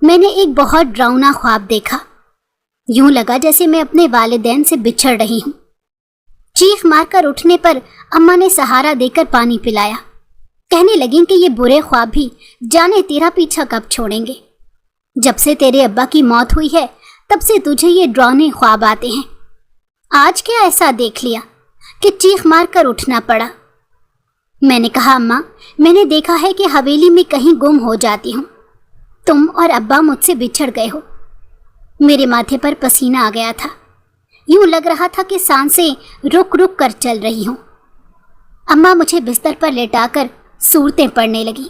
میں نے ایک بہت ڈراؤنا خواب دیکھا۔ یوں لگا جیسے میں اپنے والدین سے بچھڑ رہی ہوں۔ چیخ مار کر اٹھنے پر اماں نے سہارا دے کر پانی پلایا۔ کہنے لگیں کہ یہ برے خواب بھی جانے تیرا پیچھا کب چھوڑیں گے۔ جب سے تیرے ابا کی موت ہوئی ہے تب سے تجھے یہ ڈراؤنے خواب آتے ہیں۔ آج کیا ایسا دیکھ لیا کہ چیخ مار کر اٹھنا پڑا؟ میں نے کہا اماں، میں نے دیکھا ہے کہ حویلی میں کہیں گم ہو جاتی ہوں۔ تم اور ابا مجھ سے بچھڑ گئے ہو۔ میرے ماتھے پر پسینہ آ گیا تھا۔ یوں لگ رہا تھا کہ سانسیں رک رک کر چل رہی ہوں۔ اماں مجھے بستر پر لیٹا کر صورتیں پڑھنے لگیں۔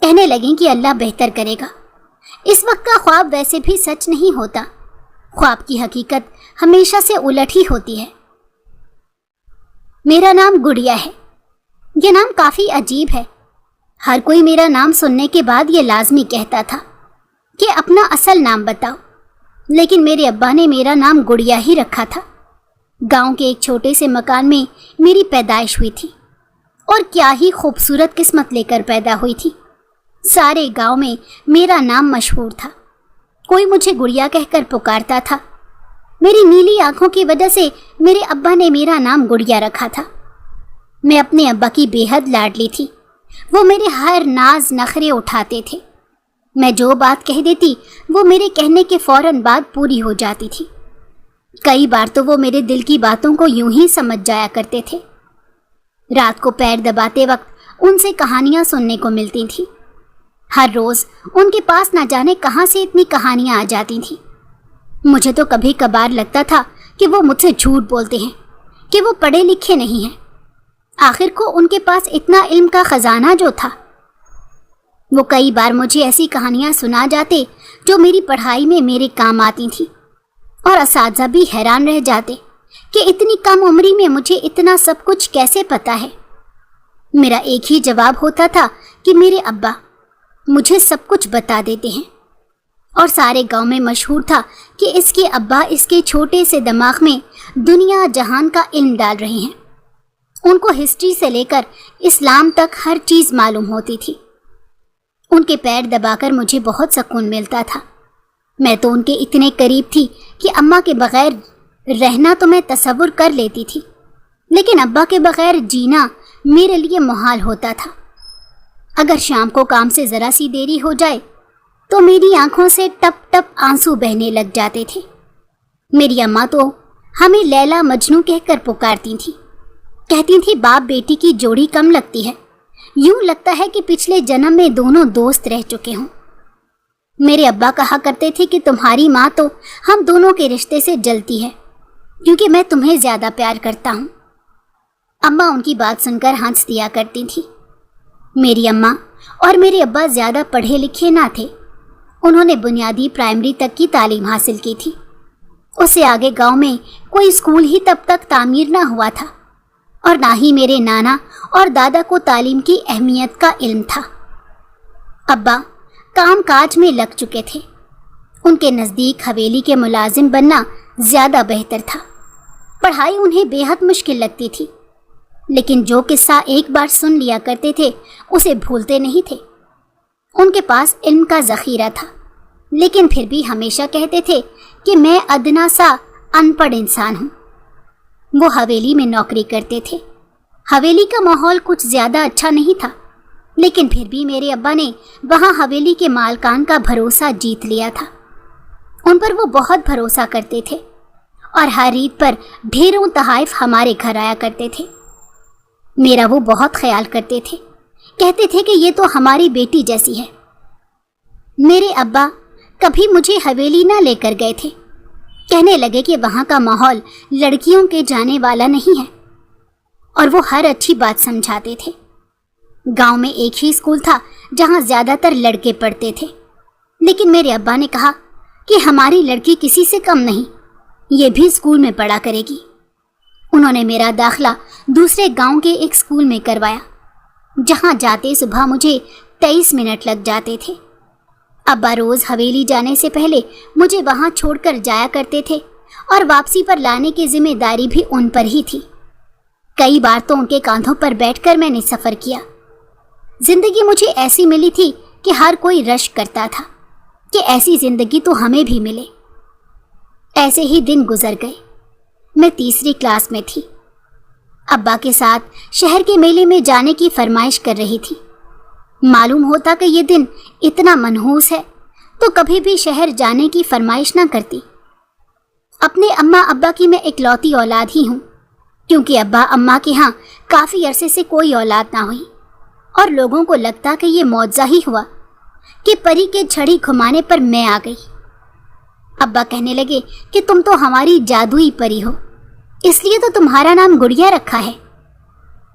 کہنے لگیں کہ اللہ بہتر کرے گا۔ اس وقت کا خواب ویسے بھی سچ نہیں ہوتا۔ خواب کی حقیقت ہمیشہ سے الٹ ہی ہوتی ہے۔ میرا نام گڑیا ہے۔ یہ نام کافی عجیب ہے۔ ہر کوئی میرا نام سننے کے بعد یہ لازمی کہتا تھا کہ اپنا اصل نام بتاؤ، لیکن میرے ابا نے میرا نام گڑیا ہی رکھا تھا۔ گاؤں کے ایک چھوٹے سے مکان میں میری پیدائش ہوئی تھی، اور کیا ہی خوبصورت قسمت لے کر پیدا ہوئی تھی۔ سارے گاؤں میں میرا نام مشہور تھا۔ کوئی مجھے گڑیا کہہ کر پکارتا تھا۔ میری نیلی آنکھوں کی وجہ سے میرے ابا نے میرا نام گڑیا رکھا تھا۔ میں اپنے ابا کی بے حد لاڈلی تھی۔ وہ میرے ہر ناز نخرے اٹھاتے تھے۔ میں جو بات کہہ دیتی وہ میرے کہنے کے فوراً بعد پوری ہو جاتی تھی۔ کئی بار تو وہ میرے دل کی باتوں کو یوں ہی سمجھ جایا کرتے تھے۔ رات کو پیر دباتے وقت ان سے کہانیاں سننے کو ملتی تھیں۔ ہر روز ان کے پاس نہ جانے کہاں سے اتنی کہانیاں آ جاتی تھیں۔ مجھے تو کبھی کبھار لگتا تھا کہ وہ مجھ سے جھوٹ بولتے ہیں، کہ وہ پڑھے لکھے نہیں ہیں۔ آخر کو ان کے پاس اتنا علم کا خزانہ جو تھا۔ وہ کئی بار مجھے ایسی کہانیاں سنا جاتے جو میری پڑھائی میں میرے کام آتی تھیں، اور اساتذہ بھی حیران رہ جاتے کہ اتنی کم عمری میں مجھے اتنا سب کچھ کیسے پتہ ہے۔ میرا ایک ہی جواب ہوتا تھا کہ میرے ابا مجھے سب کچھ بتا دیتے ہیں، اور سارے گاؤں میں مشہور تھا کہ اس کے ابا اس کے چھوٹے سے دماغ میں دنیا جہان کا علم ڈال رہے ہیں۔ ان کو ہسٹری سے لے کر اسلام تک ہر چیز معلوم ہوتی تھی۔ ان کے پیر دبا کر مجھے بہت سکون ملتا تھا۔ میں تو ان کے اتنے قریب تھی کہ اماں کے بغیر رہنا تو میں تصور کر لیتی تھی، لیکن ابا کے بغیر جینا میرے لیے محال ہوتا تھا۔ اگر شام کو کام سے ذرا سی دیری ہو جائے تو میری آنکھوں سے ٹپ ٹپ آنسو بہنے لگ جاتے تھے۔ میری اماں تو ہمیں لیلا مجنوں کہہ کر پکارتی تھیں۔ کہتی تھی باپ بیٹی کی جوڑی کم لگتی ہے، یوں لگتا ہے کہ پچھلے جنم میں دونوں دوست رہ چکے ہوں۔ میرے ابا کہا کرتے تھے کہ تمہاری ماں تو ہم دونوں کے رشتے سے جلتی ہے، کیونکہ میں تمہیں زیادہ پیار کرتا ہوں۔ اماں ان کی بات سن کر ہنس دیا کرتی تھی۔ میری اماں اور میرے ابا زیادہ پڑھے لکھے نہ تھے۔ انہوں نے بنیادی پرائمری تک کی تعلیم حاصل کی تھی۔ اس سے آگے گاؤں میں کوئی اسکول ہی تب تک تعمیر نہ ہوا تھا، اور نہ ہی میرے نانا اور دادا کو تعلیم کی اہمیت کا علم تھا۔ ابا کام کاج میں لگ چکے تھے۔ ان کے نزدیک حویلی کے ملازم بننا زیادہ بہتر تھا۔ پڑھائی انہیں بے حد مشکل لگتی تھی، لیکن جو قصہ ایک بار سن لیا کرتے تھے اسے بھولتے نہیں تھے۔ ان کے پاس علم کا ذخیرہ تھا، لیکن پھر بھی ہمیشہ کہتے تھے کہ میں ادنا سا ان پڑھ انسان ہوں۔ وہ حویلی میں نوکری کرتے تھے۔ حویلی کا ماحول کچھ زیادہ اچھا نہیں تھا، لیکن پھر بھی میرے ابا نے وہاں حویلی کے مالکان کا بھروسہ جیت لیا تھا۔ ان پر وہ بہت بھروسہ کرتے تھے، اور ہر عید پر ڈھیروں تحائف ہمارے گھر آیا کرتے تھے۔ میرا وہ بہت خیال کرتے تھے، کہتے تھے کہ یہ تو ہماری بیٹی جیسی ہے۔ میرے ابا کبھی مجھے حویلی نہ لے کر گئے تھے۔ کہنے لگے کہ وہاں کا ماحول لڑکیوں کے جانے والا نہیں ہے، اور وہ ہر اچھی بات سمجھاتے تھے۔ گاؤں میں ایک ہی اسکول تھا جہاں زیادہ تر لڑکے پڑھتے تھے، لیکن میرے ابا نے کہا کہ ہماری لڑکی کسی سے کم نہیں، یہ بھی اسکول میں پڑھا کرے گی۔ انہوں نے میرا داخلہ دوسرے گاؤں کے ایک اسکول میں کروایا، جہاں جاتے صبح مجھے 23 منٹ لگ جاتے تھے۔ ابا روز حویلی جانے سے پہلے مجھے وہاں چھوڑ کر جایا کرتے تھے، اور واپسی پر لانے کی ذمہ داری بھی ان پر ہی تھی۔ کئی بار تو ان کے کاندھوں پر بیٹھ کر میں نے سفر کیا۔ زندگی مجھے ایسی ملی تھی کہ ہر کوئی رشک کرتا تھا۔ کہ ایسی زندگی تو ہمیں بھی ملے۔ ایسے ہی دن گزر گئے۔ میں تیسری کلاس میں تھی۔ ابا کے ساتھ شہر کے میلے میں جانے کی فرمائش کر رہی تھی۔ معلوم ہوتا کہ یہ دن اتنا منحوس ہے تو کبھی بھی شہر جانے کی فرمائش نہ کرتی۔ اپنے اماں ابا کی میں اکلوتی اولاد ہی ہوں، کیونکہ ابا اماں کے ہاں کافی عرصے سے کوئی اولاد نہ ہوئی، اور لوگوں کو لگتا کہ یہ معجزہ ہی ہوا کہ پری کے چھڑی گھمانے پر میں آ گئی۔ ابا کہنے لگے کہ تم تو ہماری جادوئی پری ہو، اس لیے تو تمہارا نام گڑیا رکھا ہے۔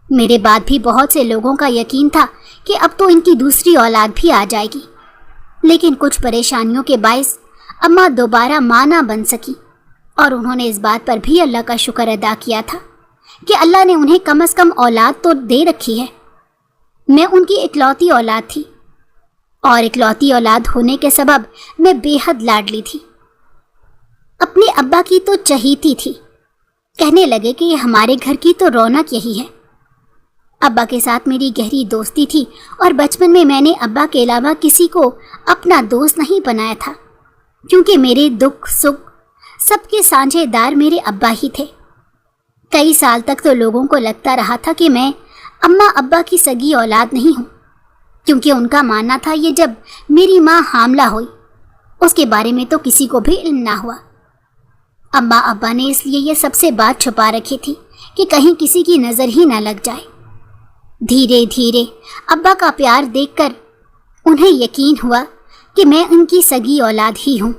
میرے بعد بھی بہت سے لوگوں کا یقین تھا کہ اب تو ان کی دوسری اولاد بھی آ جائے گی، لیکن کچھ پریشانیوں کے باعث اماں دوبارہ ماں نہ بن سکی، اور انہوں نے اس بات پر بھی اللہ کا شکر ادا کیا تھا کہ اللہ نے انہیں کم از کم اولاد تو دے رکھی ہے۔ میں ان کی اکلوتی اولاد تھی، اور اکلوتی اولاد ہونے کے سبب میں بے حد لاڈلی تھی۔ اپنے ابا کی تو چہیتی تھی، کہنے لگے کہ یہ ہمارے گھر کی تو رونق یہی ہے۔ ابا کے ساتھ میری گہری دوستی تھی، اور بچپن میں نے ابا کے علاوہ کسی کو اپنا دوست نہیں بنایا تھا، کیونکہ میرے دکھ سکھ سب کے سانجھے دار میرے ابا ہی تھے۔ کئی سال تک تو لوگوں کو لگتا رہا تھا کہ میں اماں ابا کی سگی اولاد نہیں ہوں، کیونکہ ان کا ماننا تھا یہ جب میری ماں حاملہ ہوئی اس کے بارے میں تو کسی کو بھی علم نہ ہوا۔ اماں ابا نے اس لیے یہ سب سے بات چھپا رکھی تھی کہ کہیں کسی کی نظر ہی نہ لگ جائے۔ دھیرے دھیرے ابا کا پیار دیکھ کر انہیں یقین ہوا کہ میں ان کی سگی اولاد ہی ہوں۔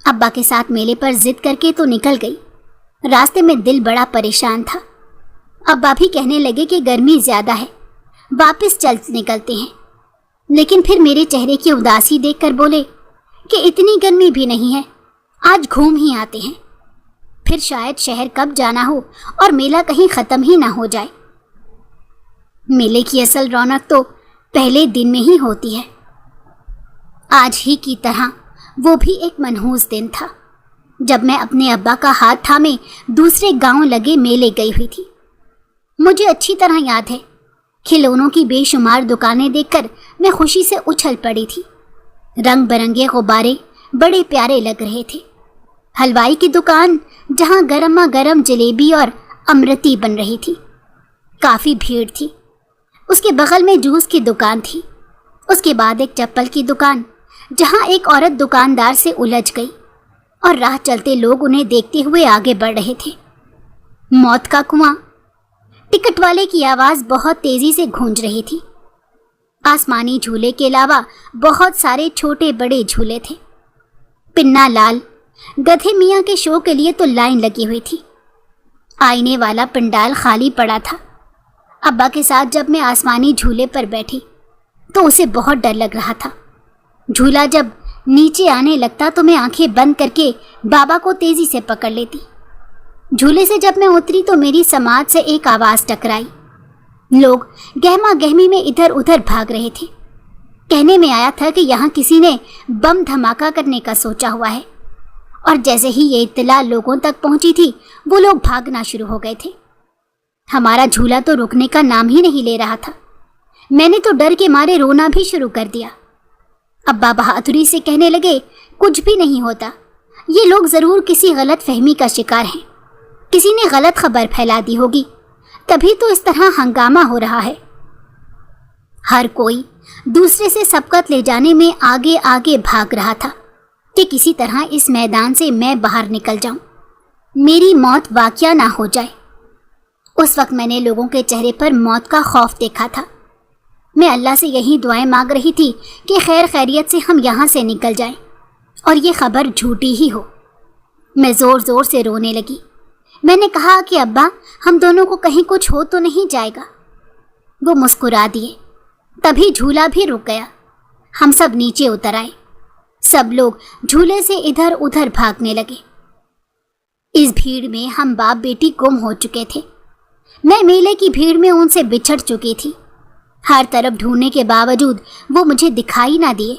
ابا کے ساتھ میلے پر ضد کر کے تو نکل گئی۔ راستے میں دل بڑا پریشان تھا۔ ابا بھی کہنے لگے کہ گرمی زیادہ ہے، واپس چل نکلتے ہیں، لیکن پھر میرے چہرے کی اداسی دیکھ کر بولے کہ اتنی گرمی بھی نہیں ہے، آج گھوم ہی آتے ہیں، پھر شاید شہر کب جانا ہو اور میلہ کہیں ختم ہی نہ ہو جائے۔ میلے کی اصل رونق تو پہلے دن میں ہی ہوتی ہے۔ آج ہی کی طرح وہ بھی ایک منحوس دن تھا جب میں اپنے ابا کا ہاتھ تھامے دوسرے گاؤں لگے میلے گئی ہوئی تھی۔ مجھے اچھی طرح یاد ہے، کھلونوں کی بے شمار دکانیں دیکھ کر میں خوشی سے اچھل پڑی تھی۔ رنگ برنگے غبارے بڑے پیارے لگ رہے تھے۔ حلوائی کی دکان جہاں گرما گرم جلیبی اور امرتی بن رہی تھی، کافی بھیڑ تھی۔ اس کے بغل میں جوس کی دکان تھی۔ اس کے بعد ایک چپل کی دکان جہاں ایک عورت دکاندار سے الجھ گئی، اور راہ چلتے لوگ انہیں دیکھتے ہوئے آگے بڑھ رہے تھے۔ موت کا کنواں، ٹکٹ والے کی آواز بہت تیزی سے گونج رہی تھی۔ آسمانی جھولے کے علاوہ بہت سارے چھوٹے بڑے جھولے تھے۔ پنا لال گدھے میاں کے شو کے لیے تو لائن لگی ہوئی تھی۔ آئینے والا پنڈال خالی پڑا تھا۔ ابا کے ساتھ جب میں آسمانی جھولے پر بیٹھی تو اسے بہت ڈر لگ رہا تھا۔ جھولا جب نیچے آنے لگتا تو میں آنکھیں بند کر کے بابا کو تیزی سے پکڑ لیتی۔ جھولے سے جب میں اتری تو میری سماعت سے ایک آواز ٹکرائی۔ لوگ گہما گہمی میں ادھر ادھر بھاگ رہے تھے۔ کہنے میں آیا تھا کہ یہاں کسی نے بم دھماکہ کرنے کا سوچا ہوا ہے، اور جیسے ہی یہ اطلاع لوگوں تک پہنچی تھی وہ لوگ بھاگنا شروع ہو گئے تھے۔ ہمارا جھولا تو رکنے کا نام ہی نہیں لے رہا تھا۔ میں نے تو ڈر کے مارے رونا بھی شروع کر دیا۔ ابا بہادری سے کہنے لگے، کچھ بھی نہیں ہوتا، یہ لوگ ضرور کسی غلط فہمی کا شکار ہیں، کسی نے غلط خبر پھیلا دی ہوگی، تبھی تو اس طرح ہنگامہ ہو رہا ہے۔ ہر کوئی دوسرے سے سبقت لے جانے میں آگے آگے بھاگ رہا تھا کہ کسی طرح اس میدان سے میں باہر نکل جاؤں، میری موت واقعہ نہ ہو جائے۔ اس وقت میں نے لوگوں کے چہرے پر موت کا خوف دیکھا تھا۔ میں اللہ سے یہی دعائیں مانگ رہی تھی کہ خیر خیریت سے ہم یہاں سے نکل جائیں اور یہ خبر جھوٹی ہی ہو۔ میں زور زور سے رونے لگی۔ میں نے کہا کہ ابا، ہم دونوں کو کہیں کچھ ہو تو نہیں جائے گا؟ وہ مسکرا دیے۔ تبھی جھولا بھی رک گیا۔ ہم سب نیچے اتر آئے۔ سب لوگ جھولے سے ادھر ادھر بھاگنے لگے۔ اس بھیڑ میں ہم باپ بیٹی گم ہو چکے تھے۔ میں میلے کی بھیڑ میں ان سے بچھڑ چکی تھی۔ ہر طرف ڈھونڈنے کے باوجود وہ مجھے دکھائی نہ دیے۔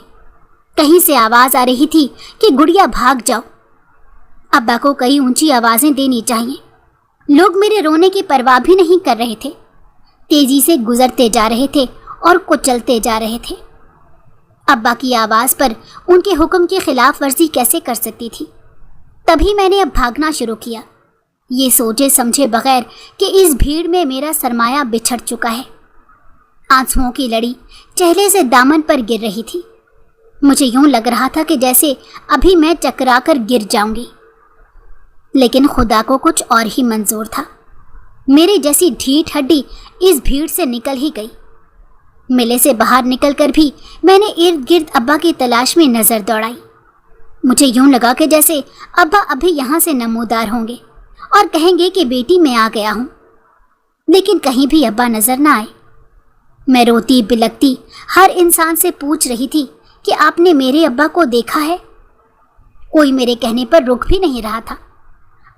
کہیں سے آواز آ رہی تھی کہ گڑیا بھاگ جاؤ۔ ابا کو کئی اونچی آوازیں دینی چاہیے۔ لوگ میرے رونے کی پرواہ بھی نہیں کر رہے تھے، تیزی سے گزرتے جا رہے تھے اور کچلتے جا رہے تھے۔ ابا کی آواز پر ان کے حکم کی خلاف ورزی کیسے کر سکتی تھی؟ تبھی میں نے اب بھاگنا شروع کیا، یہ سوچے سمجھے بغیر کہ اس بھیڑ میں میرا سرمایہ بچھڑ چکا ہے۔ آنسوؤں کی لڑی چہرے سے دامن پر گر رہی تھی۔ مجھے یوں لگ رہا تھا کہ جیسے ابھی میں ٹکرا کر گر جاؤں گی، لیکن خدا کو کچھ اور ہی منظور تھا۔ میری جیسی ڈھیٹ ہڈی اس بھیڑ سے نکل ہی گئی۔ ملے سے باہر نکل کر بھی میں نے ارد گرد ابا کی تلاش میں نظر دوڑائی۔ مجھے یوں لگا کہ جیسے ابا ابھی یہاں سے نمودار ہوں گے اور کہیں گے کہ بیٹی میں آ گیا ہوں، لیکن کہیں بھی ابا نظر نہ آئے۔ میں روتی بلکتی ہر انسان سے پوچھ رہی تھی کہ آپ نے میرے ابا کو دیکھا ہے؟ کوئی میرے کہنے پر رک بھی نہیں رہا تھا۔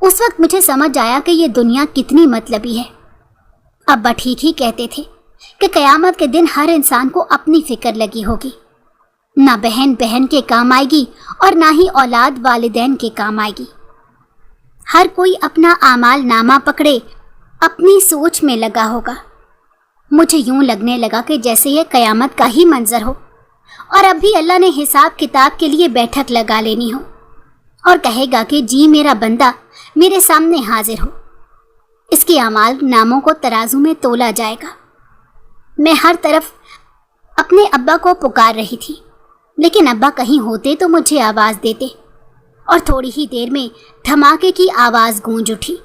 اس وقت مجھے سمجھ آیا کہ یہ دنیا کتنی مطلبی ہے۔ ابا ٹھیک ہی کہتے تھے کہ قیامت کے دن ہر انسان کو اپنی فکر لگی ہوگی، نہ بہن بہن کے کام آئے گی اور نہ ہی اولاد والدین کے کام آئے گی۔ ہر کوئی اپنا اعمال نامہ پکڑے اپنی سوچ میں لگا ہوگا۔ مجھے یوں لگنے لگا کہ جیسے یہ قیامت کا ہی منظر ہو اور اب بھی اللہ نے حساب کتاب کے لیے بیٹھک لگا لینی ہو اور کہے گا کہ جی میرا بندہ میرے سامنے حاضر ہو، اس کے اعمال ناموں کو ترازو میں تولا جائے گا۔ میں ہر طرف اپنے ابا کو پکار رہی تھی، لیکن ابا کہیں ہوتے تو مجھے آواز دیتے، اور تھوڑی ہی دیر میں دھماکے کی آواز گونج اٹھی،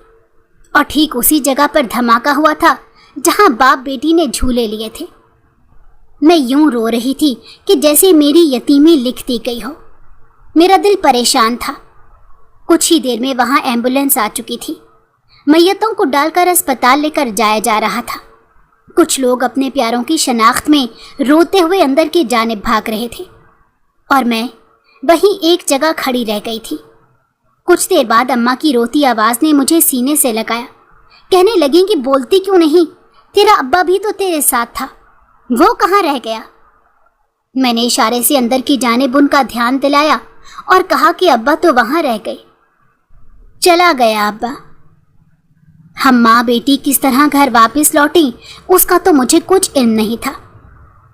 اور ٹھیک اسی جگہ پر دھماکہ ہوا تھا جہاں باپ بیٹی نے جھولے لیے تھے۔ میں یوں رو رہی تھی کہ جیسے میری یتیمی لکھ دی گئی ہو۔ میرا دل پریشان تھا۔ کچھ ہی دیر میں وہاں ایمبولینس آ چکی تھی، میتوں کو ڈال کر اسپتال لے کر جایا جا رہا تھا۔ کچھ لوگ اپنے پیاروں کی شناخت میں روتے ہوئے اندر کی جانب بھاگ رہے تھے، اور میں وہیں ایک جگہ کھڑی رہ گئی تھی۔ کچھ دیر بعد اماں کی روتی آواز نے مجھے سینے سے لگایا، کہنے لگیں کہ بولتی کیوں نہیں؟ تیرا ابا بھی تو تیرے ساتھ تھا، وہ کہاں رہ گیا؟ میں نے اشارے سے اندر کی جانب ان کا دھیان دلایا اور کہا کہ ابا تو وہاں رہ گئے، چلا گیا ابا۔ ہم ماں بیٹی کس طرح گھر واپس لوٹیں اس کا تو مجھے کچھ علم نہیں تھا۔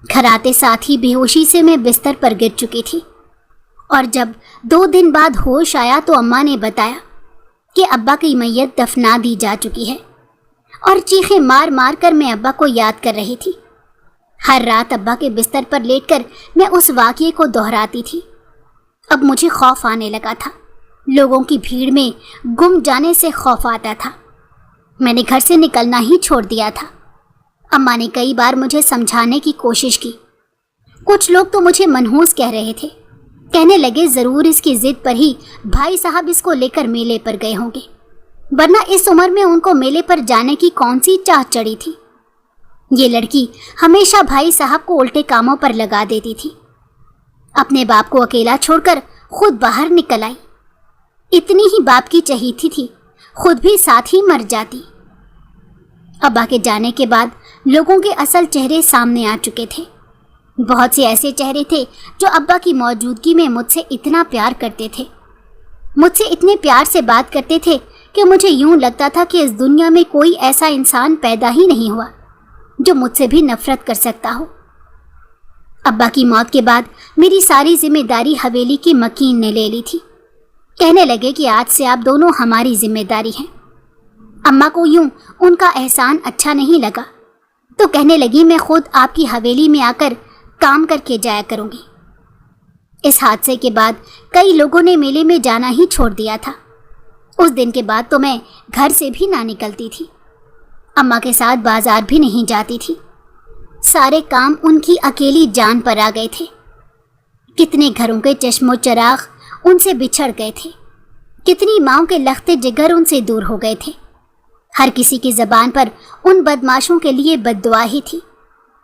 گھر آتے ساتھ ہی بے ہوشی سے میں بستر پر گر چکی تھی، اور جب 2 دن بعد ہوش آیا تو اماں نے بتایا کہ ابا کی میت دفنا دی جا چکی ہے، اور چیخیں مار مار کر میں ابا کو یاد کر رہی تھی۔ ہر رات ابا کے بستر پر لیٹ کر میں اس واقعے کو دہراتی تھی۔ اب مجھے خوف آنے لگا تھا، لوگوں کی بھیڑ میں گم جانے سے خوف آتا تھا۔ میں نے گھر سے نکلنا ہی چھوڑ دیا تھا۔ اماں نے کئی بار مجھے سمجھانے کی کوشش کی۔ کچھ لوگ تو مجھے منحوس کہہ رہے تھے، کہنے لگے ضرور اس کی ضد پر ہی بھائی صاحب اس کو لے کر میلے پر گئے ہوں گے، ورنہ اس عمر میں ان کو میلے پر جانے کی کون سی چاہ چڑھی تھی؟ یہ لڑکی ہمیشہ بھائی صاحب کو الٹے کاموں پر لگا دیتی تھی۔ اپنے باپ کو اکیلا چھوڑ کر خود باہر نکل آئی۔ اتنی ہی باپ کی چہیتی تھی، خود بھی ساتھ ہی مر جاتی۔ ابا کے جانے کے بعد لوگوں کے اصل چہرے سامنے آ چکے تھے۔ بہت سے ایسے چہرے تھے جو ابا کی موجودگی میں مجھ سے اتنا پیار کرتے تھے، مجھ سے اتنے پیار سے بات کرتے تھے کہ مجھے یوں لگتا تھا کہ اس دنیا میں کوئی ایسا انسان پیدا ہی نہیں ہوا جو مجھ سے بھی نفرت کر سکتا ہو۔ ابا کی موت کے بعد میری ساری ذمہ داری حویلی کی مکین نے لے لی تھی۔ کہنے لگے کہ آج سے آپ دونوں ہماری ذمہ داری ہیں۔ اماں کو یوں ان کا احسان اچھا نہیں لگا، تو کہنے لگی میں خود آپ کی حویلی میں آ کر کام کر کے جایا کروں گی۔ اس حادثے کے بعد کئی لوگوں نے میلے میں جانا ہی چھوڑ دیا تھا۔ اس دن کے بعد تو میں گھر سے بھی نہ نکلتی تھی، اماں کے ساتھ بازار بھی نہیں جاتی تھی۔ سارے کام ان کی اکیلی جان پر آ گئے تھے۔ کتنے گھروں کے چشم و چراغ ان سے بچھڑ گئے تھے، کتنی ماؤں کے لختے جگر ان سے دور ہو گئے تھے۔ ہر کسی کی زبان پر ان بدماشوں کے لیے بد دعا ہی تھی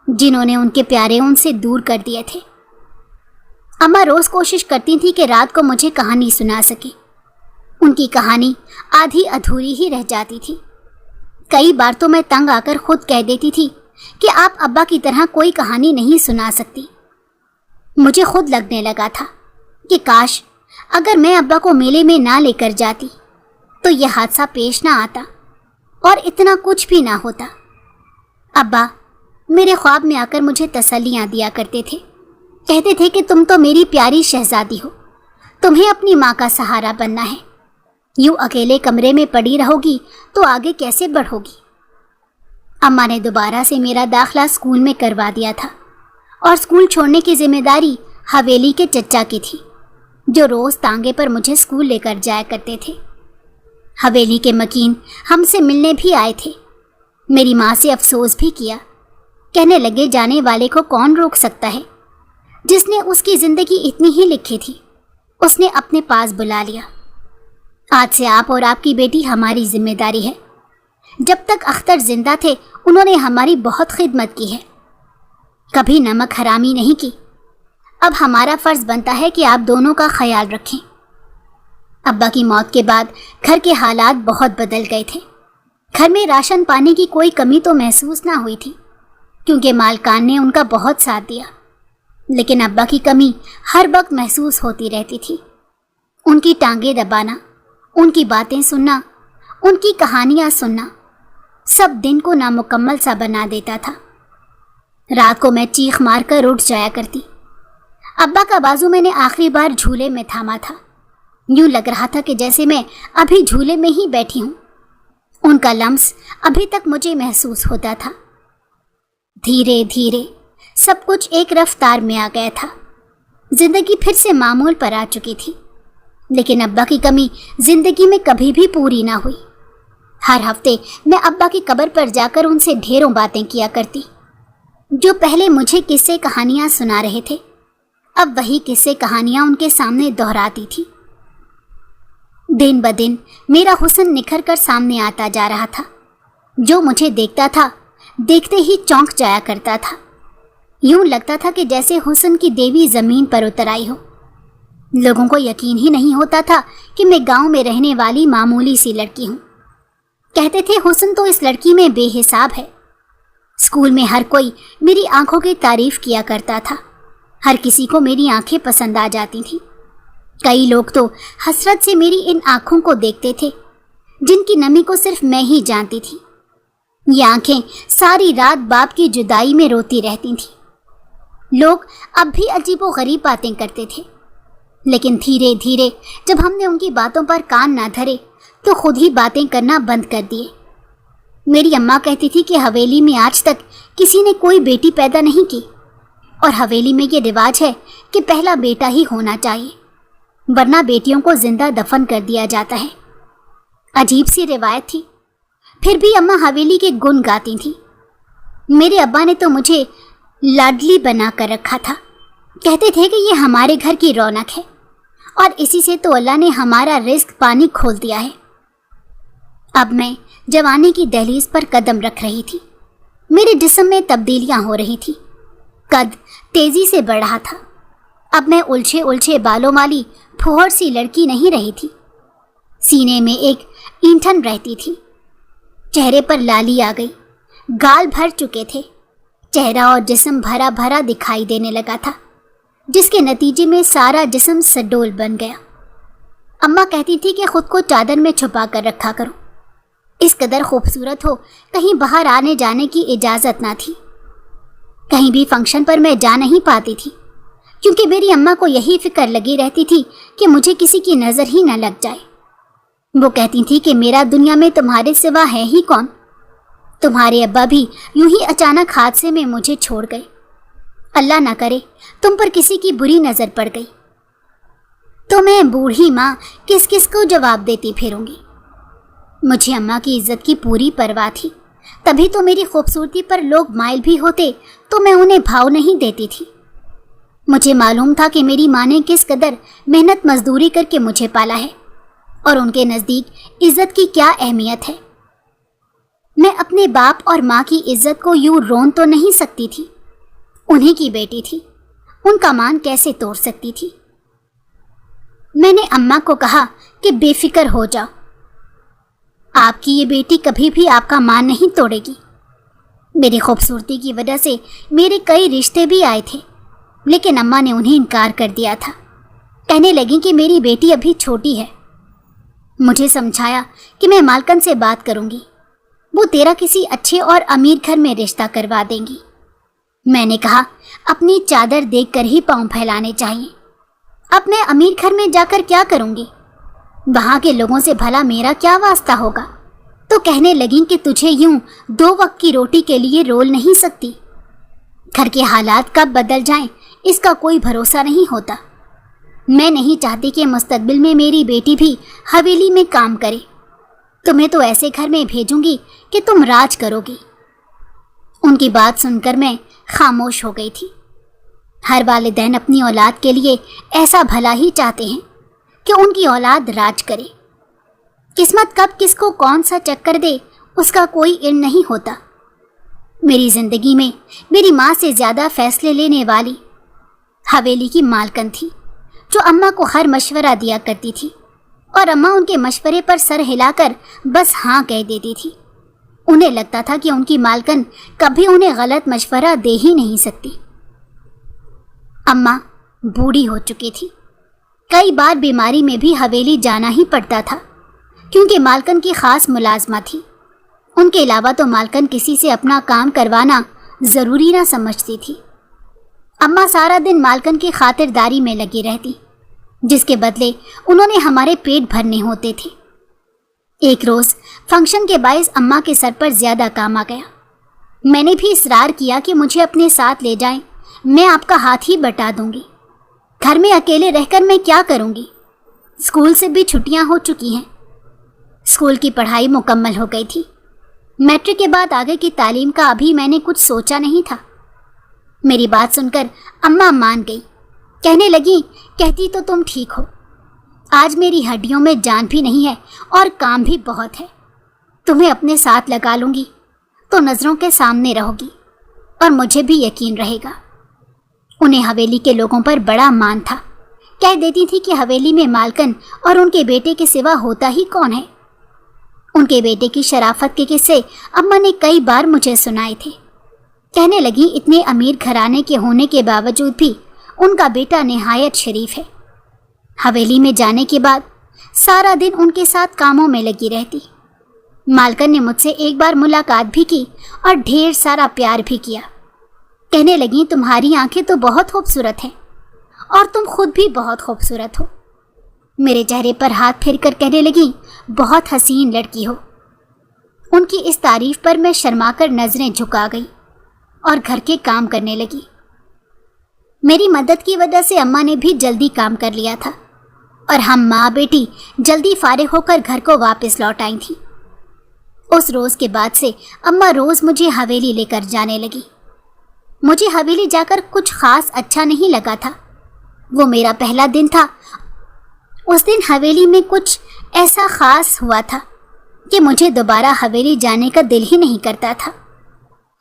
جنہوں نے ان کے پیارے ان سے دور کر دیے تھے۔ اماں روز کوشش کرتی تھی کہ رات کو مجھے کہانی سنا سکے۔ ان کی کہانی آدھی ادھوری ہی رہ جاتی تھی۔ کئی بار تو میں تنگ آ کر خود کہہ دیتی تھی کہ آپ ابا کی طرح کوئی کہانی نہیں سنا سکتی۔ مجھے خود لگنے لگا تھا کہ کاش اگر میں ابا کو میلے میں نہ لے کر جاتی تو یہ حادثہ پیش نہ آتا اور اتنا کچھ بھی نہ ہوتا۔ ابا میرے خواب میں آ کر مجھے تسلیاں دیا کرتے تھے کہتے تھے کہ تم تو میری پیاری شہزادی ہو، تمہیں اپنی ماں کا سہارا بننا ہے، یوں اکیلے کمرے میں پڑی رہو گی تو آگے کیسے بڑھو گی؟ اماں نے دوبارہ سے میرا داخلہ اسکول میں کروا دیا تھا، اور اسکول چھوڑنے کی ذمہ داری حویلی کے چچا کی تھی، جو روز تانگے پر مجھے اسکول لے کر جایا کرتے تھے۔ حویلی کے مکین ہم سے ملنے بھی آئے تھے، میری ماں سے افسوس بھی کیا، کہنے لگے جانے والے کو کون روک سکتا ہے، جس نے اس کی زندگی اتنی ہی لکھی تھی اس نے اپنے پاس بلا لیا۔ آج سے آپ اور آپ کی بیٹی ہماری ذمہ داری ہے، جب تک اختر زندہ تھے انہوں نے ہماری بہت خدمت کی ہے، کبھی نمک حرامی نہیں کی، اب ہمارا فرض بنتا ہے کہ آپ دونوں کا خیال رکھیں۔ ابا کی موت کے بعد گھر کے حالات بہت بدل گئے تھے، گھر میں راشن پانی کی کوئی کمی تو محسوس نہ ہوئی تھی، کیونکہ مالکان نے ان کا بہت ساتھ دیا، لیکن ابا کی کمی ہر وقت محسوس ہوتی رہتی تھی۔ ان کی ٹانگیں دبانا، ان کی باتیں سننا، ان کی کہانیاں سننا، سب دن کو نامکمل سا بنا دیتا تھا۔ رات کو میں چیخ مار کر اٹھ جایا کرتی۔ ابا کا بازو میں نے آخری بار جھولے میں تھاما تھا، یوں لگ رہا تھا کہ جیسے میں ابھی جھولے میں ہی بیٹھی ہوں، ان کا لمس ابھی تک مجھے محسوس ہوتا تھا۔ دھیرے دھیرے سب کچھ ایک رفتار میں آ گیا تھا، زندگی پھر سے معمول پر آ چکی تھی، لیکن ابا کی کمی زندگی میں کبھی بھی پوری نہ ہوئی۔ ہر ہفتے میں ابا کی قبر پر جا کر ان سے ڈھیروں باتیں کیا کرتی، جو پہلے مجھے قصے کہانیاں سنا رہے تھے، اب وہی قصے کہانیاں ان کے سامنے دہراتی تھی۔ دن بدن میرا حسن نکھر کر سامنے آتا جا رہا تھا، جو مجھے دیکھتا تھا دیکھتے ہی چونک جایا کرتا تھا، یوں لگتا تھا کہ جیسے حسن کی دیوی زمین پر اتر آئی ہو۔ لوگوں کو یقین ہی نہیں ہوتا تھا کہ میں گاؤں میں رہنے والی معمولی سی لڑکی ہوں۔ کہتے تھے حسن تو اس لڑکی میں بے حساب ہے۔ اسکول میں ہر کوئی میری آنکھوں کی تعریف کیا کرتا تھا، ہر کسی کو میری آنکھیں پسند آ جاتی تھیں۔ کئی لوگ تو حسرت سے میری ان آنکھوں کو دیکھتے تھے، جن کی نمی کو صرف میں ہی جانتی تھی۔ یہ آنکھیں ساری رات باپ کی جدائی میں روتی رہتی تھیں۔ لوگ اب بھی عجیب و غریب باتیں کرتے تھے، لیکن دھیرے دھیرے جب ہم نے ان کی باتوں پر کان نہ دھرے تو خود ہی باتیں کرنا بند کر دیے۔ میری اماں کہتی تھی کہ حویلی میں آج تک کسی نے کوئی بیٹی پیدا نہیں کی، اور حویلی میں یہ رواج ہے کہ پہلا بیٹا ہی ہونا چاہیے، ورنہ بیٹیوں کو زندہ دفن کر دیا جاتا ہے۔ عجیب سی روایت تھی، پھر بھی اماں حویلی کے گن گاتی تھیں۔ میرے ابا نے تو مجھے لاڈلی بنا کر رکھا تھا، کہتے تھے کہ یہ ہمارے گھر کی رونق ہے، اور اسی سے تو اللہ نے ہمارا رزق پانی کھول دیا ہے۔ اب میں جوانی کی دہلیز پر قدم رکھ رہی تھی، میرے جسم میں تبدیلیاں ہو رہی تھی، قد تیزی سے بڑھ رہا تھا۔ اب میں الجھے الجھے بالوں والی پھوہر سی لڑکی نہیں رہی تھی، سینے میں ایک اینٹھن رہتی تھی، چہرے پر لالی آ گئی، گال بھر چکے تھے، چہرہ اور جسم بھرا بھرا دکھائی دینے لگا تھا، جس کے نتیجے میں سارا جسم سڈول بن گیا۔ اماں کہتی تھی کہ خود کو چادر میں چھپا کر رکھا کرو، اس قدر خوبصورت ہو کہیں باہر آنے جانے کی اجازت نہ تھی۔ کہیں بھی فنکشن پر میں جا نہیں پاتی تھی، کیونکہ میری اماں کو یہی فکر لگی رہتی تھی کہ مجھے کسی کی نظر ہی نہ لگ جائے۔ وہ کہتی تھی کہ میرا دنیا میں تمہارے سوا ہے ہی کون؟ تمہارے ابا بھی یوں ہی اچانک حادثے میں مجھے چھوڑ گئے، اللہ نہ کرے تم پر کسی کی بری نظر پڑ گئی تو میں بوڑھی ماں کس کس کو جواب دیتی پھروں گی۔ مجھے اماں کی عزت کی پوری پرواہ تھی، تبھی تو میری خوبصورتی پر لوگ مائل بھی ہوتے تو میں انہیں بھاؤ نہیں دیتی تھی۔ مجھے معلوم تھا کہ میری ماں نے کس قدر محنت مزدوری کر کے مجھے پالا ہے، اور ان کے نزدیک عزت کی کیا اہمیت ہے۔ میں اپنے باپ اور ماں کی عزت کو یوں رون تو نہیں سکتی تھی، انہی کی بیٹی تھی، ان کا مان کیسے توڑ سکتی تھی۔ میں نے اماں کو کہا کہ بے فکر ہو جاؤ، آپ کی یہ بیٹی کبھی بھی آپ کا مان نہیں توڑے گی۔ میری خوبصورتی کی وجہ سے میرے کئی رشتے بھی آئے تھے، لیکن اماں نے انہیں انکار کر دیا تھا، کہنے لگیں کہ میری بیٹی ابھی چھوٹی ہے۔ مجھے سمجھایا کہ میں مالکن سے بات کروں گی، وہ تیرا کسی اچھے اور امیر گھر میں رشتہ کروا دیں گی۔ میں نے کہا اپنی چادر دیکھ کر ہی پاؤں پھیلانے چاہیے. اب میں امیر گھر میں جا کر کیا کروں گی؟ وہاں کے لوگوں سے بھلا میرا کیا واسطہ ہوگا؟ تو کہنے لگیں کہ تجھے یوں 2 وقت کی روٹی کے لیے رول نہیں سکتی. گھر کے حالات کب بدل جائیں اس کا کوئی بھروسہ نہیں ہوتا. میں نہیں چاہتی کہ مستقبل میں میری بیٹی بھی حویلی میں کام کرے. تمہیں تو ایسے گھر میں بھیجوں گی کہ تم راج کرو گی. ان کی بات سن کر میں خاموش ہو گئی تھی. ہر والدین اپنی اولاد کے لیے ایسا بھلا ہی چاہتے ہیں کہ ان کی اولاد راج کرے. قسمت کب کس کو کون سا چکر دے اس کا کوئی علم نہیں ہوتا. میری زندگی میں میری ماں سے زیادہ فیصلے لینے والی حویلی کی مالکن تھی، جو اماں کو ہر مشورہ دیا کرتی تھی اور اماں ان کے مشورے پر سر ہلا کر بس ہاں کہہ دیتی تھی. انہیں لگتا تھا کہ ان کی مالکن کبھی انہیں غلط مشورہ دے ہی نہیں سکتی. اماں بوڑھی ہو چکی تھی. کئی بار بیماری میں بھی حویلی جانا ہی پڑتا تھا کیونکہ مالکن کی خاص ملازمہ تھی. ان کے علاوہ تو مالکن کسی سے اپنا کام کروانا ضروری نہ سمجھتی تھی. اماں سارا دن مالکن کی خاطرداری میں لگی رہتی، جس کے بدلے انہوں نے ہمارے پیٹ بھرنے ہوتے تھے. ایک روز فنکشن کے باعث اماں کے سر پر زیادہ کام آ گیا. میں نے بھی اصرار کیا کہ مجھے اپنے ساتھ لے جائیں، میں آپ کا ہاتھ ہی بٹا دوں گی. گھر میں اکیلے رہ کر میں کیا کروں گی؟ اسکول سے بھی چھٹیاں ہو چکی ہیں. اسکول کی پڑھائی مکمل ہو گئی تھی. میٹرک کے بعد آگے کی تعلیم کا ابھی میں نے کچھ سوچا نہیں تھا. میری بات سن کر اماں مان گئی. کہنے لگی کہتی تو تم ٹھیک ہو. آج میری ہڈیوں میں جان بھی نہیں ہے اور کام بھی بہت ہے. تمہیں اپنے ساتھ لگا لوں گی تو نظروں کے سامنے رہو گی اور مجھے بھی یقین رہے گا. انہیں حویلی کے لوگوں پر بڑا مان تھا. کہہ دیتی تھی کہ حویلی میں مالکن اور ان کے بیٹے کے سوا ہوتا ہی کون ہے. ان کے بیٹے کی شرافت کے قصے اماں نے کئی بار مجھے سنائے تھے. کہنے لگی اتنے امیر گھرانے کے ہونے کے باوجود بھی ان کا بیٹا نہایت شریف ہے. حویلی میں جانے کے بعد سارا دن ان کے ساتھ کاموں میں لگی رہتی. مالکن نے مجھ سے ایک بار ملاقات بھی کی اور ڈھیر سارا پیار بھی کیا. کہنے لگیں تمہاری آنکھیں تو بہت خوبصورت ہیں اور تم خود بھی بہت خوبصورت ہو. میرے چہرے پر ہاتھ پھیر کر کہنے لگیں بہت حسین لڑکی ہو. ان کی اس تعریف پر میں شرما کر نظریں جھکا گئی اور گھر کے کام کرنے لگی. میری مدد کی وجہ سے اماں نے بھی جلدی کام کر لیا تھا اور ہم ماں بیٹی جلدی فارغ ہو کر گھر کو واپس لوٹ آئی تھیں. اس روز کے بعد سے اماں روز مجھے حویلی لے کر جانے لگی. مجھے حویلی جا کر کچھ خاص اچھا نہیں لگا تھا. وہ میرا پہلا دن تھا. اس دن حویلی میں کچھ ایسا خاص ہوا تھا کہ مجھے دوبارہ حویلی جانے کا دل ہی نہیں کرتا تھا.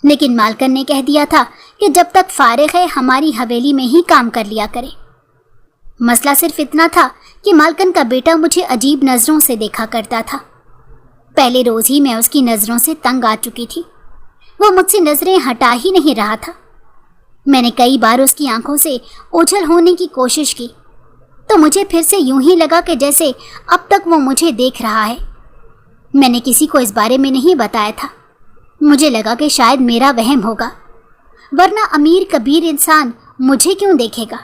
لیکن مالکن نے کہہ دیا تھا کہ جب تک فارغ ہے ہماری حویلی میں ہی کام کر لیا کرے. مسئلہ صرف اتنا تھا کہ مالکن کا بیٹا مجھے عجیب نظروں سے دیکھا کرتا تھا. پہلے روز ہی میں اس کی نظروں سے تنگ آ چکی تھی. وہ مجھ سے نظریں ہٹا ہی نہیں رہا تھا. میں نے کئی بار اس کی آنکھوں سے اوجھل ہونے کی کوشش کی تو مجھے پھر سے یوں ہی لگا کہ جیسے اب تک وہ مجھے دیکھ رہا ہے. میں نے کسی کو اس بارے میں نہیں بتایا تھا. مجھے لگا کہ شاید میرا وہم ہوگا، ورنہ امیر کبیر انسان مجھے کیوں دیکھے گا.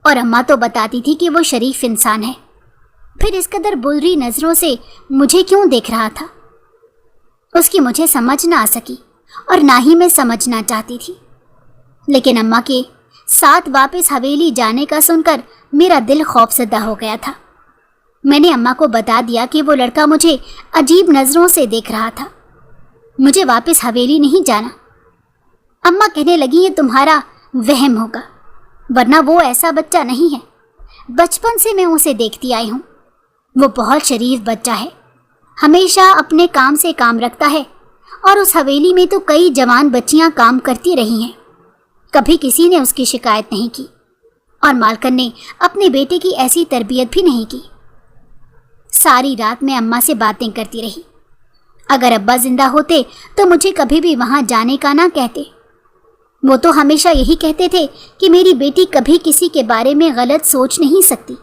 اور اماں تو بتاتی تھی کہ وہ شریف انسان ہے، پھر اس قدر بری نظروں سے مجھے کیوں دیکھ رہا تھا. اس کی مجھے سمجھ نہ آ سکی اور نہ ہی میں سمجھنا چاہتی تھی. لیکن اماں کے ساتھ واپس حویلی جانے کا سن کر میرا دل خوف زدہ ہو گیا تھا. میں نے اماں کو بتا دیا کہ وہ لڑکا مجھے عجیب نظروں سے دیکھ رہا تھا. مجھے واپس حویلی نہیں جانا. اماں کہنے لگی یہ تمہارا وہم ہوگا، ورنہ وہ ایسا بچہ نہیں ہے. بچپن سے میں اسے دیکھتی آئی ہوں. وہ بہت شریف بچہ ہے، ہمیشہ اپنے کام سے کام رکھتا ہے اور اس حویلی میں تو کئی جوان بچیاں کام کرتی رہی ہیں. کبھی کسی نے اس کی شکایت نہیں کی اور مالکن نے اپنے بیٹے کی ایسی تربیت بھی نہیں کی. ساری رات میں اماں سے باتیں کرتی رہی. اگر ابا زندہ ہوتے تو مجھے کبھی بھی وہاں جانے کا نہ کہتے. وہ تو ہمیشہ یہی کہتے تھے کہ میری بیٹی کبھی کسی کے بارے میں غلط سوچ نہیں سکتی.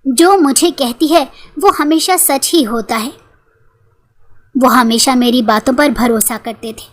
جو مجھے کہتی ہے وہ ہمیشہ سچ ہی ہوتا ہے. وہ ہمیشہ میری باتوں پر بھروسہ کرتے تھے.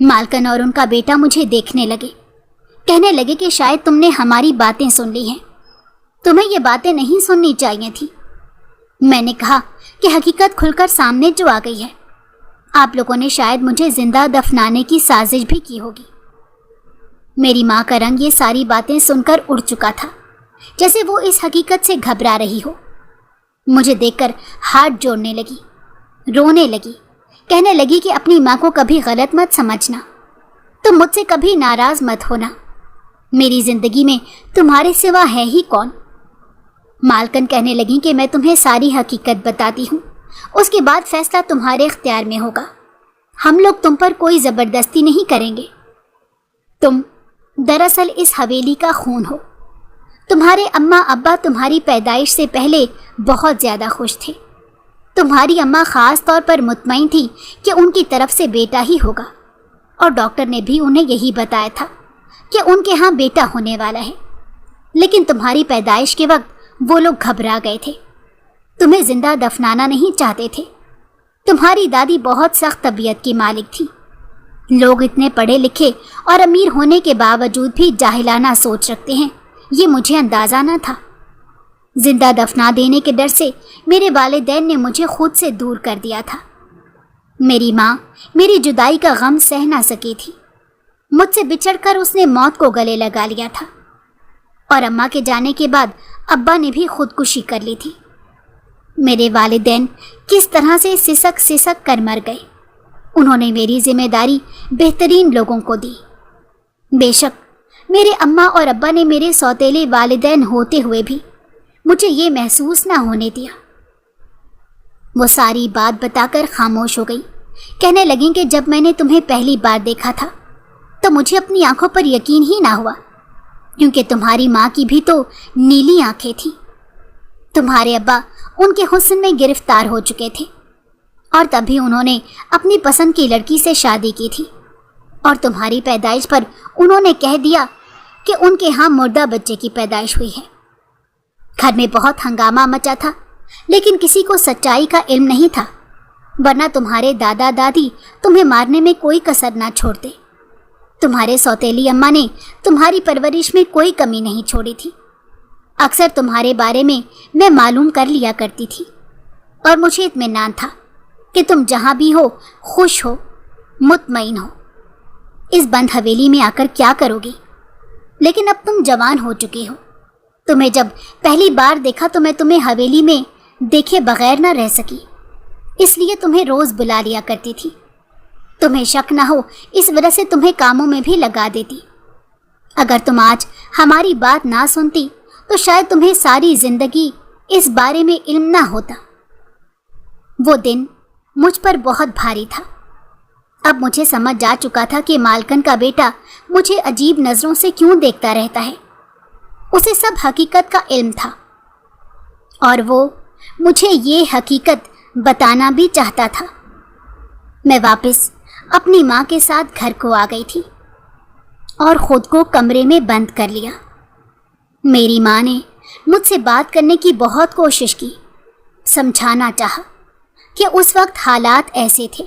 مالکن اور ان کا بیٹا مجھے دیکھنے لگے، کہنے لگے کہ شاید تم نے ہماری باتیں سن لی ہیں، تمہیں یہ باتیں نہیں سننی چاہیے تھی۔ میں نے کہا کہ حقیقت کھل کر سامنے جو آ گئی ہے، آپ لوگوں نے شاید مجھے زندہ دفنانے کی سازش بھی کی ہوگی۔ میری ماں کا رنگ یہ ساری باتیں سن کر اڑ چکا تھا، جیسے وہ اس حقیقت سے گھبرا رہی ہو۔ مجھے دیکھ کر ہاتھ جوڑنے لگی، رونے لگی، کہنے لگی کہ اپنی ماں کو کبھی غلط مت سمجھنا، تم مجھ سے کبھی ناراض مت ہونا، میری زندگی میں تمہارے سوا ہے ہی کون۔ مالکن کہنے لگی کہ میں تمہیں ساری حقیقت بتاتی ہوں، اس کے بعد فیصلہ تمہارے اختیار میں ہوگا، ہم لوگ تم پر کوئی زبردستی نہیں کریں گے۔ تم دراصل اس حویلی کا خون ہو، تمہارے اماں ابا تمہاری پیدائش سے پہلے بہت زیادہ خوش تھے، تمہاری اماں خاص طور پر مطمئن تھی کہ ان کی طرف سے بیٹا ہی ہوگا، اور ڈاکٹر نے بھی انہیں یہی بتایا تھا کہ ان کے ہاں بیٹا ہونے والا ہے، لیکن تمہاری پیدائش کے وقت وہ لوگ گھبرا گئے تھے، تمہیں زندہ دفنانا نہیں چاہتے تھے۔ تمہاری دادی بہت سخت طبیعت کی مالک تھی، لوگ اتنے پڑھے لکھے اور امیر ہونے کے باوجود بھی جاہلانہ سوچ رکھتے ہیں، یہ مجھے اندازہ نہ تھا۔ زندہ دفنا دینے کے ڈر سے میرے والدین نے مجھے خود سے دور کر دیا تھا۔ میری ماں میری جدائی کا غم سہ نہ سکی تھی، مجھ سے بچھڑ کر اس نے موت کو گلے لگا لیا تھا، اور اماں کے جانے کے بعد ابا نے بھی خودکشی کر لی تھی۔ میرے والدین کس طرح سے سسک سسک کر مر گئے، انہوں نے میری ذمہ داری بہترین لوگوں کو دی۔ بے شک میرے اماں اور ابا نے میرے سوتیلے والدین ہوتے ہوئے بھی مجھے یہ محسوس نہ ہونے دیا۔ وہ ساری بات بتا کر خاموش ہو گئی، کہنے لگیں کہ جب میں نے تمہیں پہلی بار دیکھا تھا تو مجھے اپنی آنکھوں پر یقین ہی نہ ہوا، کیونکہ تمہاری ماں کی بھی تو نیلی آنکھیں تھیں۔ تمہارے ابا ان کے حسن میں گرفتار ہو چکے تھے، اور تبھی انہوں نے اپنی پسند کی لڑکی سے شادی کی تھی، اور تمہاری پیدائش پر انہوں نے کہہ دیا کہ ان کے ہاں مردہ بچے کی پیدائش ہوئی ہے۔ گھر میں بہت ہنگامہ مچا تھا، لیکن کسی کو سچائی کا علم نہیں تھا، ورنہ تمہارے دادا دادی تمہیں مارنے میں کوئی کسر نہ چھوڑتے۔ تمہارے سوتیلی اماں نے تمہاری پرورش میں کوئی کمی نہیں چھوڑی تھی۔ اکثر تمہارے بارے میں معلوم کر لیا کرتی تھی، اور مجھے اطمینان تھا کہ تم جہاں بھی ہو خوش ہو، مطمئن ہو۔ اس بند حویلی میں آ کر کیا کرو گی؟ لیکن اب تم جوان ہو چکی ہو، تمہیں جب پہلی بار دیکھا تو میں تمہیں حویلی میں دیکھے بغیر نہ رہ سکی، اس لیے تمہیں روز بلا لیا کرتی تھی۔ تمہیں شک نہ ہو اس وجہ سے تمہیں کاموں میں بھی لگا دیتی۔ اگر تم آج ہماری بات نہ سنتی تو شاید تمہیں ساری زندگی اس بارے میں علم نہ ہوتا۔ وہ دن مجھ پر بہت بھاری تھا۔ اب مجھے سمجھ جا چکا تھا کہ مالکن کا بیٹا مجھے عجیب نظروں سے کیوں دیکھتا رہتا ہے۔ اسے سب حقیقت کا علم تھا، اور وہ مجھے یہ حقیقت بتانا بھی چاہتا تھا۔ میں واپس اپنی ماں کے ساتھ گھر کو آ گئی تھی اور خود کو کمرے میں بند کر لیا۔ میری ماں نے مجھ سے بات کرنے کی بہت کوشش کی، سمجھانا چاہا کہ اس وقت حالات ایسے تھے،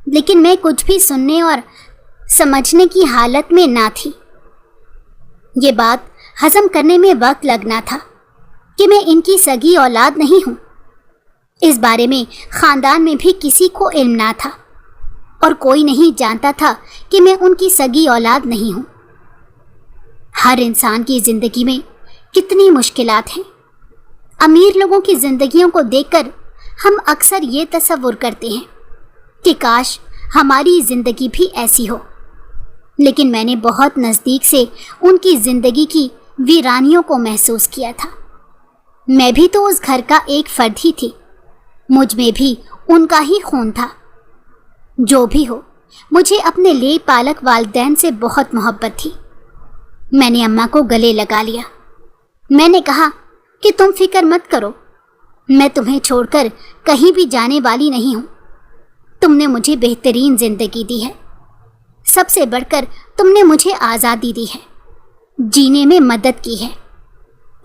لیکن میں کچھ بھی سننے اور سمجھنے کی حالت میں نہ تھی۔ یہ بات ہضم کرنے میں وقت لگنا تھا کہ میں ان کی سگی اولاد نہیں ہوں۔ اس بارے میں خاندان میں بھی کسی کو علم نہ تھا، اور کوئی نہیں جانتا تھا کہ میں ان کی سگی اولاد نہیں ہوں۔ ہر انسان کی زندگی میں کتنی مشکلات ہیں۔ امیر لوگوں کی زندگیوں کو دیکھ کر ہم اکثر یہ تصور کرتے ہیں کہ کاش ہماری زندگی بھی ایسی ہو، لیکن میں نے بہت نزدیک سے ان کی زندگی کی ویرانیوں کو محسوس کیا تھا۔ میں بھی تو اس گھر کا ایک فرد ہی تھی، مجھ میں بھی ان کا ہی خون تھا۔ جو بھی ہو، مجھے اپنے لے پالک والدین سے بہت محبت تھی۔ میں نے اماں کو گلے لگا لیا۔ میں نے کہا کہ تم فکر مت کرو، میں تمہیں چھوڑ کر کہیں بھی جانے والی نہیں ہوں۔ تم نے مجھے بہترین زندگی دی ہے، سب سے بڑھ کر تم نے مجھے آزادی دی ہے، جینے میں مدد کی ہے۔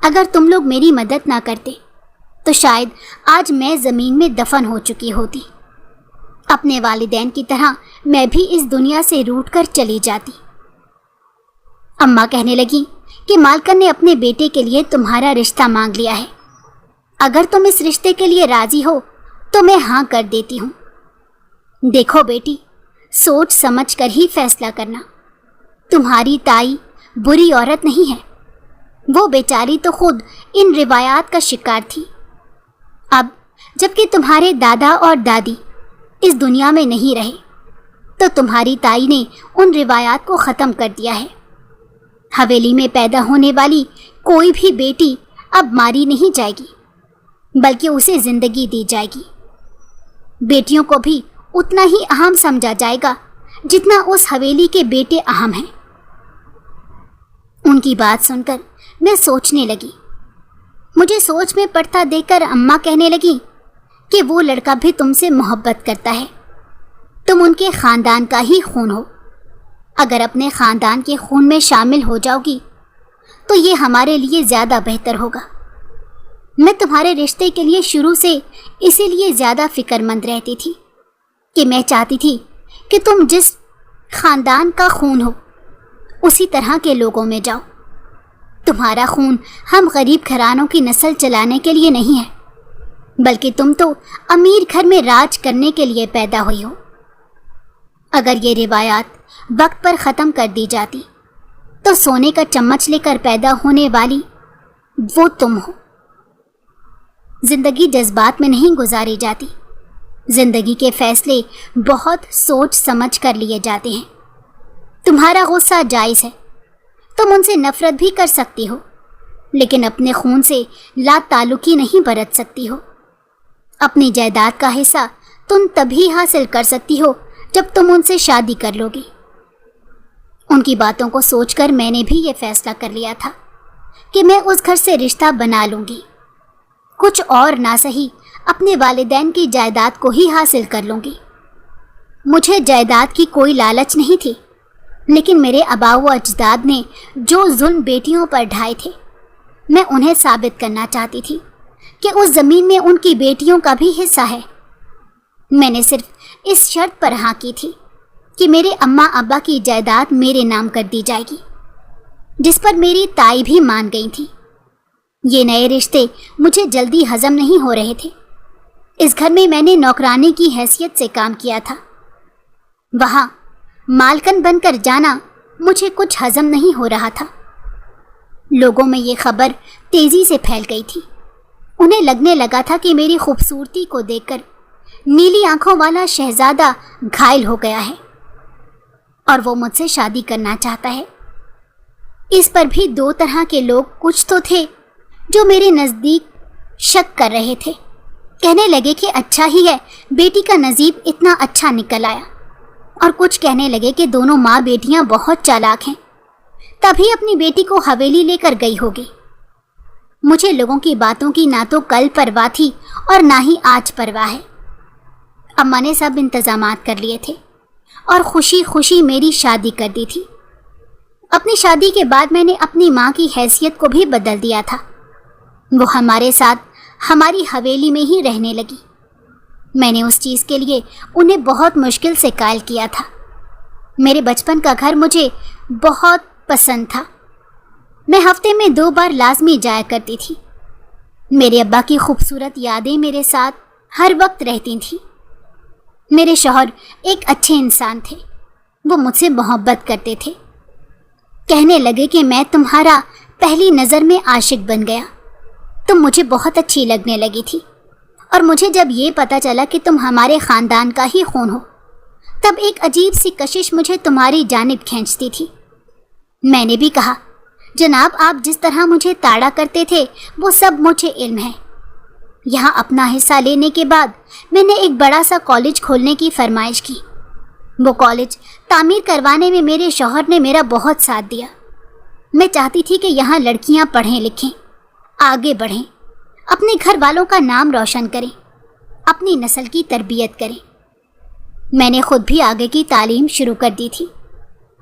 اگر تم لوگ میری مدد نہ کرتے تو شاید آج میں زمین میں دفن ہو چکی ہوتی۔ اپنے والدین کی طرح میں بھی اس دنیا سے روٹھ کر چلی جاتی۔ اماں کہنے لگی کہ مالکن نے اپنے بیٹے کے لیے تمہارا رشتہ مانگ لیا ہے، اگر تم اس رشتے کے لیے راضی ہو تو میں ہاں کر دیتی ہوں۔ دیکھو بیٹی، سوچ سمجھ کر ہی فیصلہ کرنا، تمہاری تائی بری عورت نہیں ہے، وہ بیچاری تو خود ان روایات کا شکار تھی۔ اب جب کہ تمہارے دادا اور دادی اس دنیا میں نہیں رہے تو تمہاری تائی نے ان روایات کو ختم کر دیا ہے۔ حویلی میں پیدا ہونے والی کوئی بھی بیٹی اب ماری نہیں جائے گی، بلکہ اسے زندگی دی جائے گی۔ بیٹیوں کو بھی اتنا ہی اہم سمجھا جائے گا جتنا اس حویلی کے بیٹے اہم ہیں۔ ان کی بات سن کر میں سوچنے لگی۔ مجھے سوچ میں پڑتا دیکھ کر اماں کہنے لگی کہ وہ لڑکا بھی تم سے محبت کرتا ہے، تم ان کے خاندان کا ہی خون ہو، اگر اپنے خاندان کے خون میں شامل ہو جاؤ گی تو یہ ہمارے لیے زیادہ بہتر ہوگا۔ میں تمہارے رشتے کے لیے شروع سے اسی لیے زیادہ فکر مند رہتی تھی کہ میں چاہتی تھی کہ تم جس خاندان کا خون ہو اسی طرح کے لوگوں میں جاؤ۔ تمہارا خون ہم غریب گھرانوں کی نسل چلانے کے لیے نہیں ہے، بلکہ تم تو امیر گھر میں راج کرنے کے لیے پیدا ہوئی ہو۔ اگر یہ روایات وقت پر ختم کر دی جاتی تو سونے کا چمچ لے کر پیدا ہونے والی وہ تم ہو۔ زندگی جذبات میں نہیں گزاری جاتی، زندگی کے فیصلے بہت سوچ سمجھ کر لیے جاتے ہیں۔ تمہارا غصہ جائز ہے، تم ان سے نفرت بھی کر سکتی ہو، لیکن اپنے خون سے لا تعلقی نہیں برت سکتی ہو۔ اپنی جائیداد کا حصہ تم تبھی حاصل کر سکتی ہو جب تم ان سے شادی کر لو گی۔ ان کی باتوں کو سوچ کر میں نے بھی یہ فیصلہ کر لیا تھا کہ میں اس گھر سے رشتہ بنا لوں گی، کچھ اور نہ سہی اپنے والدین کی جائیداد کو ہی حاصل کر لوں گی۔ مجھے جائیداد کی کوئی لالچ نہیں تھی، لیکن میرے آباء و اجداد نے جو ظلم بیٹیوں پر ڈھائے تھے، میں انہیں ثابت کرنا چاہتی تھی کہ اس زمین میں ان کی بیٹیوں کا بھی حصہ ہے۔ میں نے صرف اس شرط پر ہاں کی تھی کہ میرے اماں ابا کی جائیداد میرے نام کر دی جائے گی، جس پر میری تائی بھی مان گئی تھی۔ یہ نئے رشتے مجھے جلدی ہضم نہیں ہو رہے تھے۔ اس گھر میں میں نے نوکرانی کی حیثیت سے کام کیا تھا، وہاں مالکن بن کر جانا مجھے کچھ ہضم نہیں ہو رہا تھا۔ لوگوں میں یہ خبر تیزی سے پھیل گئی تھی، انہیں لگنے لگا تھا کہ میری خوبصورتی کو دیکھ کر نیلی آنکھوں والا شہزادہ گھائل ہو گیا ہے اور وہ مجھ سے شادی کرنا چاہتا ہے۔ اس پر بھی دو طرح کے لوگ کچھ تو تھے جو میرے نزدیک شک کر رہے تھے، کہنے لگے کہ اچھا ہی ہے بیٹی کا نصیب اتنا اچھا نکل آیا، اور کچھ کہنے لگے کہ دونوں ماں بیٹیاں بہت چالاک ہیں، تبھی اپنی بیٹی کو حویلی لے کر گئی ہوگی۔ مجھے لوگوں کی باتوں کی نہ تو کل پرواہ تھی اور نہ ہی آج پرواہ ہے۔ اماں نے سب انتظامات کر لیے تھے اور خوشی خوشی میری شادی کر دی تھی۔ اپنی شادی کے بعد میں نے اپنی ماں کی حیثیت کو بھی بدل دیا تھا، وہ ہمارے ساتھ ہماری حویلی میں ہی رہنے لگی۔ میں نے اس چیز کے لیے انہیں بہت مشکل سے قائل کیا تھا۔ میرے بچپن کا گھر مجھے بہت پسند تھا، میں ہفتے میں 2 بار لازمی جایا کرتی تھی۔ میرے ابا کی خوبصورت یادیں میرے ساتھ ہر وقت رہتی تھیں۔ میرے شوہر ایک اچھے انسان تھے، وہ مجھ سے محبت کرتے تھے۔ کہنے لگے کہ میں تمہارا پہلی نظر میں عاشق بن گیا، تم مجھے بہت اچھی لگنے لگی تھی، اور مجھے جب یہ پتہ چلا کہ تم ہمارے خاندان کا ہی خون ہو تب ایک عجیب سی کشش مجھے تمہاری جانب کھینچتی تھی۔ میں نے بھی کہا، جناب آپ جس طرح مجھے تاڑا کرتے تھے وہ سب مجھے علم ہے۔ یہاں اپنا حصہ لینے کے بعد میں نے ایک بڑا سا کالج کھولنے کی فرمائش کی۔ وہ کالج تعمیر کروانے میں میرے شوہر نے میرا بہت ساتھ دیا۔ میں چاہتی تھی کہ یہاں لڑکیاں پڑھیں لکھیں، آگے بڑھیں، اپنے گھر والوں کا نام روشن کریں، اپنی نسل کی تربیت کریں۔ میں نے خود بھی آگے کی تعلیم شروع کر دی تھی۔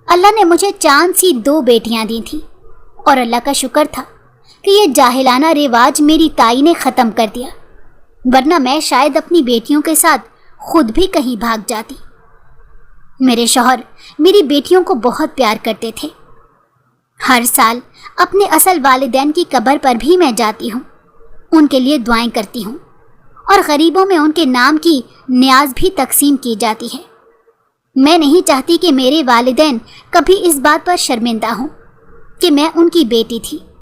اللہ نے مجھے چاند سی 2 بیٹیاں دی تھیں، اور اللہ کا شکر تھا کہ یہ جاہلانہ رواج میری تائی نے ختم کر دیا، ورنہ میں شاید اپنی بیٹیوں کے ساتھ خود بھی کہیں بھاگ جاتی۔ میرے شوہر میری بیٹیوں کو بہت پیار کرتے تھے۔ ہر سال اپنے اصل والدین کی قبر پر بھی میں جاتی ہوں، ان کے لیے دعائیں کرتی ہوں، اور غریبوں میں ان کے نام کی نیاز بھی تقسیم کی جاتی ہے۔ میں نہیں چاہتی کہ میرے والدین کبھی اس بات پر شرمندہ ہوں کہ میں ان کی بیٹی تھی۔